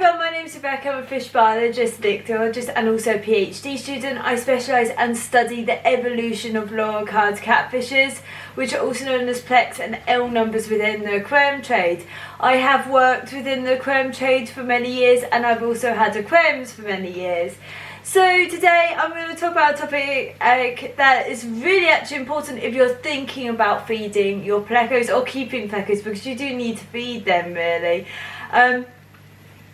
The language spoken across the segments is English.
everyone, my name is Rebecca. I'm a fish biologist, ichthyologist and also a PhD student. I specialise and study the evolution of lower card catfishes, which are also known as plecs and L numbers within the aquarium trade. I have worked within the aquarium trade for many years and I've also had aquariums for many years. So today I'm going to talk about a topic that is really actually important if you're thinking about feeding your plecos or keeping plecos, because you do need to feed them really.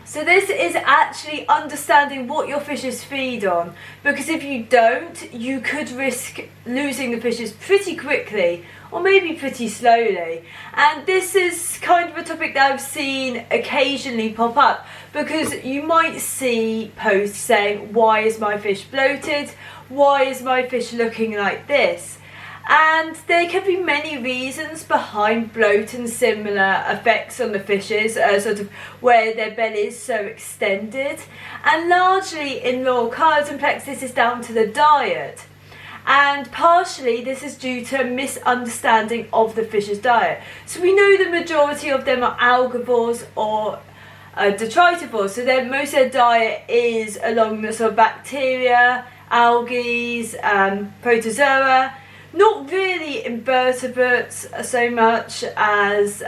So this is actually understanding what your fishes feed on, because if you don't, you could risk losing the fishes pretty quickly or maybe pretty slowly. And this is kind of a topic that I've seen occasionally pop up, because you might see posts saying, why is my fish bloated? Why is my fish looking like this? And there can be many reasons behind bloat and similar effects on the fishes, sort of where their belly is so extended. And largely in lower cards and plecs, this is down to the diet. And partially this is due to a misunderstanding of the fish's diet. So we know the majority of them are algivores or detritivores, so most of their diet is along the sort of bacteria, algae, protozoa. Not really invertebrates so much as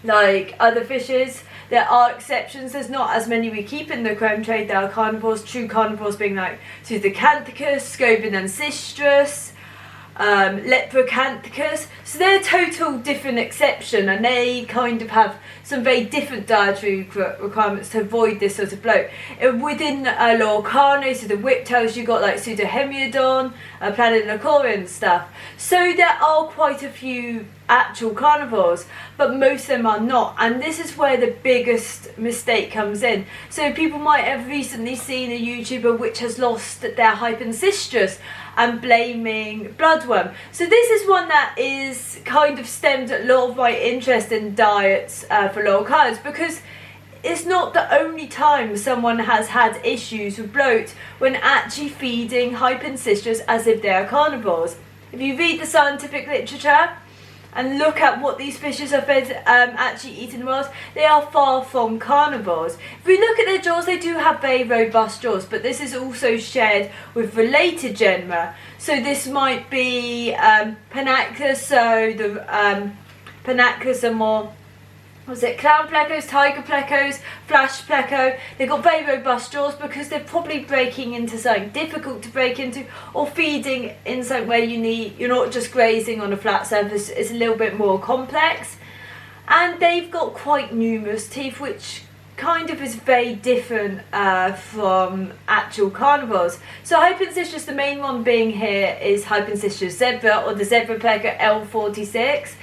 like other fishes. There are exceptions. There's not as many we keep in the aquarium trade. There are carnivores, true carnivores being like angelicus, Hypancistrus, leprocanthicus. So they're a total different exception, and they kind of have some very different dietary requirements to avoid this sort of bloat. Within lower carno, so the whiptails, you've got like pseudohemiodon, planidocorian and stuff. So there are quite a few actual carnivores, but most of them are not, and this is where the biggest mistake comes in. So people might have recently seen a YouTuber which has lost their Hypancistrus and blaming bloodworm. So this is one that is kind of stemmed a lot of my interest in diets for lower cards, because it's not the only time someone has had issues with bloat when actually feeding Hypancistrus as if they are carnivores. If you read the scientific literature and look at what these fishes are fed, actually eat in the wild, they are far from carnivores. If we look at their jaws, they do have very robust jaws, but this is also shared with related genera. So this might be Panacus, so the Panacus are more, clown plecos, tiger plecos, flash pleco. They've got very robust jaws because they're probably breaking into something difficult to break into, or feeding in something where you're not just grazing on a flat surface. It's a little bit more complex. And they've got quite numerous teeth, which kind of is very different from actual carnivores. So Hypancistrus, the main one being here, is Hypancistrus zebra, or the zebra pleco L46.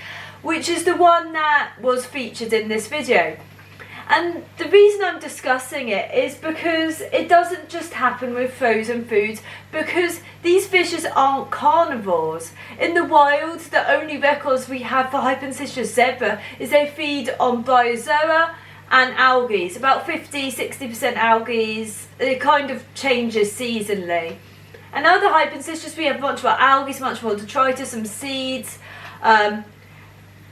Which is the one that was featured in this video. And the reason I'm discussing it is because it doesn't just happen with frozen foods, because these fishes aren't carnivores. In the wild, the only records we have for Hypancistrus zebra is they feed on bryozoa and algae, about 50-60% algae. It kind of changes seasonally. And other Hypancistrus, we have much more algae, much more detritus, some seeds,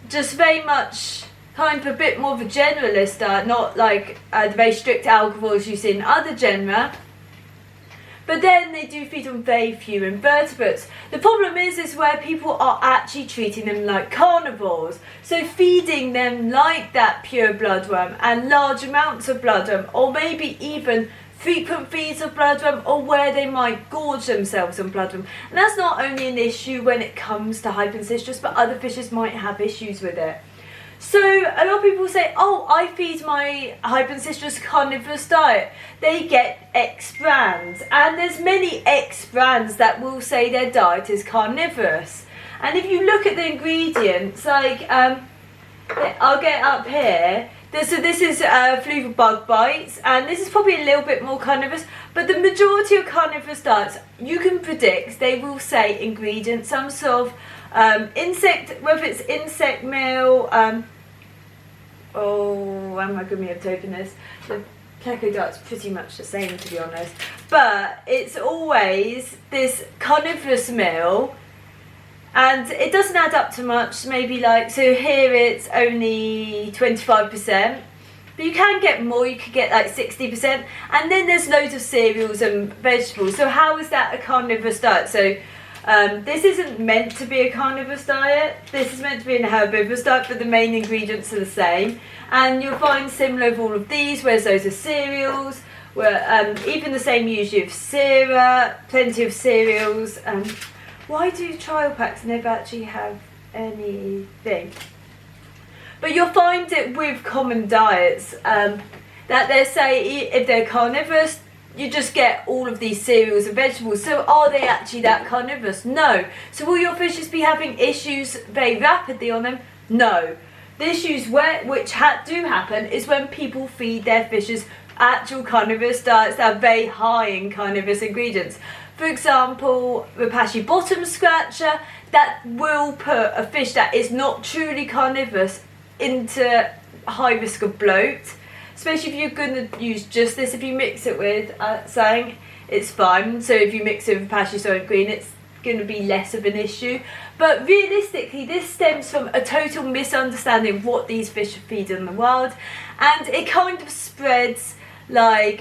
just very much kind of a bit more of a generalist diet, not like the very strict algivores you see in other genera. But then they do feed on very few invertebrates. The problem is where people are actually treating them like carnivores. So feeding them like that pure bloodworm and large amounts of bloodworm, or maybe even frequent feeds of bloodworm, or where they might gorge themselves on bloodworm. And that's not only an issue when it comes to Hypancistrus, but other fishes might have issues with it. So a lot of people say, oh, I feed my Hypancistrus carnivorous diet. They get X brands. And there's many X brands that will say their diet is carnivorous. And if you look at the ingredients, like, I'll get up here. So this is fluval bug bites, and this is probably a little bit more carnivorous, but the majority of carnivorous diets, you can predict they will say ingredients, some sort of insect, whether it's insect meal, oh, am I going to be able to open this? The pleco diet's pretty much the same, to be honest, but it's always this carnivorous meal. And it doesn't add up to much, maybe like, so here it's only 25%. but you can get more. You could get like 60%, and then there's loads of cereals and vegetables. So how is that a carnivorous diet? So this isn't meant to be a carnivorous diet. This is meant to be an herbivorous diet, but the main ingredients are the same. And you'll find similar of all of these, whereas those are cereals. Where even the same usually of syrup, plenty of cereals. Why do trial packs never actually have anything? But you'll find it with common diets that they say if they're carnivorous, you just get all of these cereals and vegetables. So are they actually that carnivorous? No. So will your fishes be having issues very rapidly on them? No. The issues which do happen is when people feed their fishes actual carnivorous diets that are very high in carnivorous ingredients. For example, Rapashi bottom scratcher, that will put a fish that is not truly carnivorous into high risk of bloat, especially if you're going to use just this. If you mix it with saying it's fine. So if you mix it with Rapashi soy green, it's going to be less of an issue. But realistically, this stems from a total misunderstanding of what these fish feed in the wild, and it kind of spreads like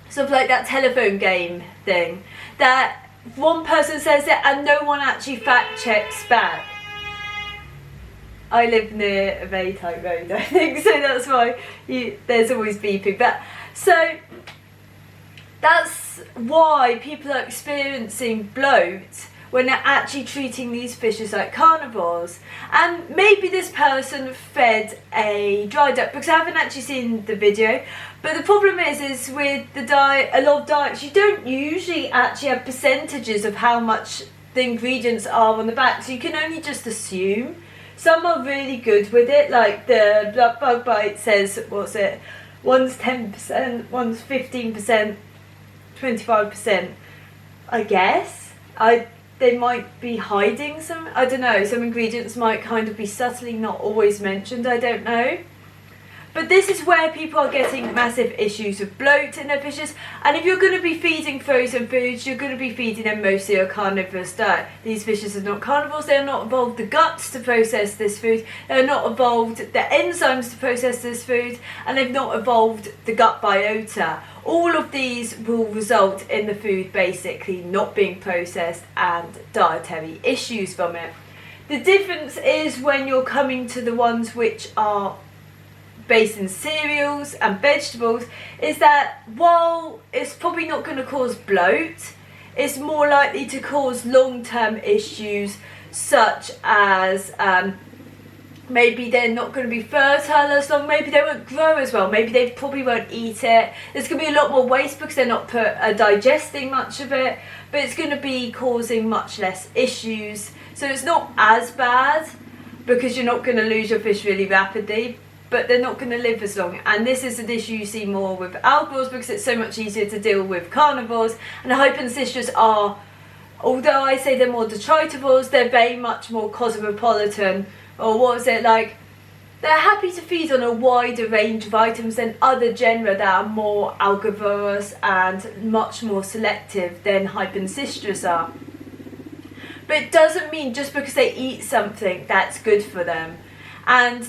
sort of like that telephone game thing, that one person says it and no one actually fact checks back. I live near a very tight road, I think, so that's why there's always beeping. But so that's why people are experiencing bloat when they're actually treating these fish as like carnivores. And maybe this person fed a dry duck, because I haven't actually seen the video. But the problem is with the diet, a lot of diets, you don't usually actually have percentages of how much the ingredients are on the back, so you can only just assume. Some are really good with it, like the bug bite says, what's it, one's 10%, one's 15%, 25%, I guess. They might be hiding some, I don't know, some ingredients might kind of be subtly not always mentioned, I don't know. But this is where people are getting massive issues of bloat in their fishes. And if you're going to be feeding frozen foods, you're going to be feeding them mostly a carnivorous diet. These fishes are not carnivores, they are not evolved the guts to process this food, they are not evolved the enzymes to process this food, and they've not evolved the gut biota. All of these will result in the food basically not being processed and dietary issues from it. The difference is when you're coming to the ones which are based in cereals and vegetables, is that while it's probably not going to cause bloat, it's more likely to cause long-term issues such as maybe they're not going to be fertile as long, maybe they won't grow as well, maybe they probably won't eat it. There's going to be a lot more waste because they're not digesting much of it, but it's going to be causing much less issues. So it's not as bad because you're not going to lose your fish really rapidly, but they're not going to live as long. And this is an issue you see more with algors because it's so much easier to deal with carnivores. And the Hypancistrus are, although I say they're more detritivores, they're very much more cosmopolitan, or what is it like, they're happy to feed on a wider range of items than other genera that are more algivorous and much more selective than Hypancistrus are. But it doesn't mean just because they eat something that's good for them. And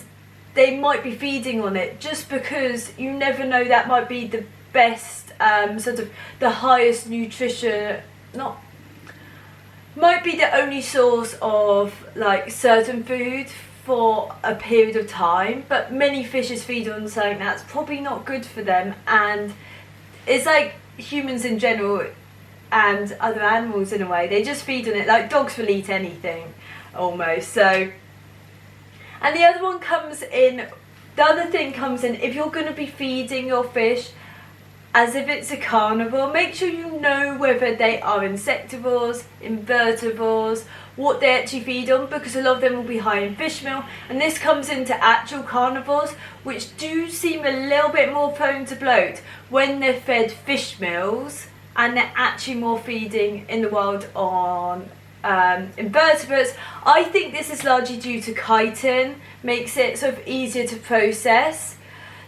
they might be feeding on it just because you never know, that might be the best, sort of the highest nutrition, might be the only source of like certain food for a period of time, but many fishes feed on something that's probably not good for them. And it's like humans in general and other animals in a way, they just feed on it. Like dogs will eat anything almost. So, and the other one comes in, the other thing comes in, if you're going to be feeding your fish as if it's a carnivore, make sure you know whether they are insectivores, invertebrates, what they actually feed on, because a lot of them will be high in fish meal. And this comes into actual carnivores, which do seem a little bit more prone to bloat when they're fed fish meals, and they're actually more feeding in the wild on invertebrates. I think this is largely due to chitin, makes it sort of easier to process.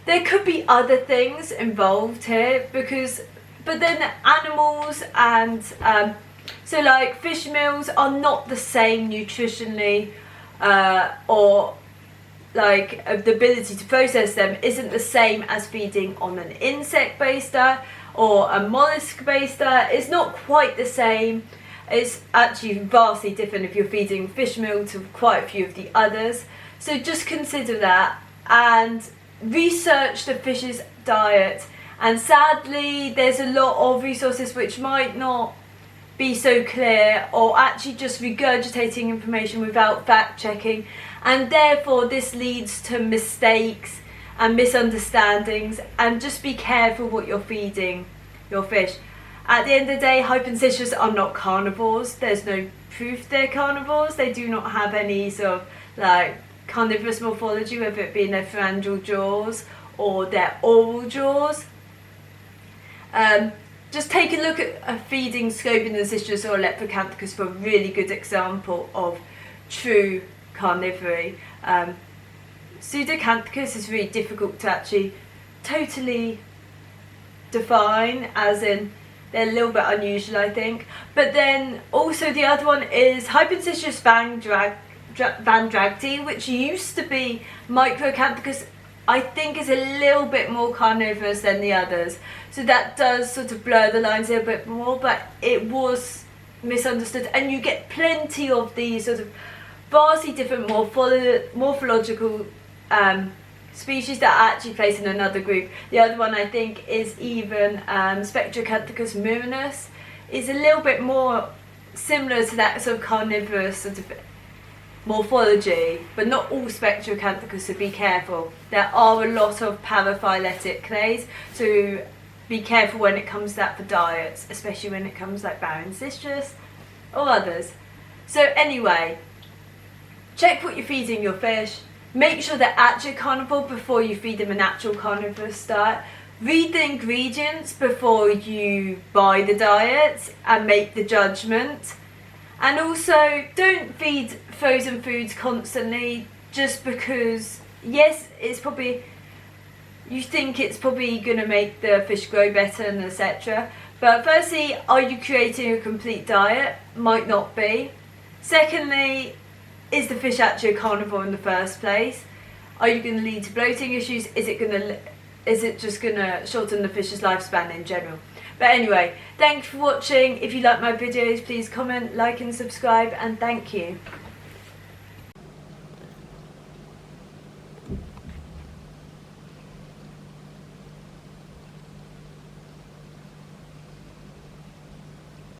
There could be other things involved here, but then animals and so like fish meals are not the same nutritionally, or like the ability to process them isn't the same as feeding on an insect based diet or a mollusk based diet. It's not quite the same. It's actually vastly different if you're feeding fish meal to quite a few of the others. So just consider that and research the fish's diet. And sadly, there's a lot of resources which might not be so clear, or actually just regurgitating information without fact checking, and therefore this leads to mistakes and misunderstandings. And just be careful what you're feeding your fish. At the end of the day, Hypancistrus are not carnivores. There's no proof they're carnivores. They do not have any sort of like carnivorous morphology, whether it be in their phalangeal jaws or their oral jaws. Just take a look at a feeding Scobian or Leprocanthus for a really good example of true carnivory. Pseudocanthus is really difficult to actually totally define, as in they're a little bit unusual, I think. But then also the other one is Hypancistrus van Dragti, which used to be Microcanthus. I think is a little bit more carnivorous than the others, so that does sort of blur the lines a little bit more, but it was misunderstood. And you get plenty of these sort of vastly different morphological species that are actually placed in another group. The other one I think is even Spectrocanthus murinus, is a little bit more similar to that sort of carnivorous sort of morphology, but not all Spectrocanthus, so be careful. There are a lot of paraphyletic clays, so be careful when it comes to that for diets, especially when it comes like Hypancistrus or others. So anyway, check what you're feeding your fish. Make sure they're actually carnivore before you feed them an actual carnivorous diet. Read the ingredients before you buy the diet and make the judgment. And also, don't feed frozen foods constantly just because, yes, it's probably, you think it's probably going to make the fish grow better and etc. But firstly, are you creating a complete diet? Might not be. Secondly, is the fish actually a carnivore in the first place? Are you going to lead to bloating issues? Is it just going to shorten the fish's lifespan in general? But anyway, thanks for watching. If you like my videos, please comment, like and subscribe, and thank you.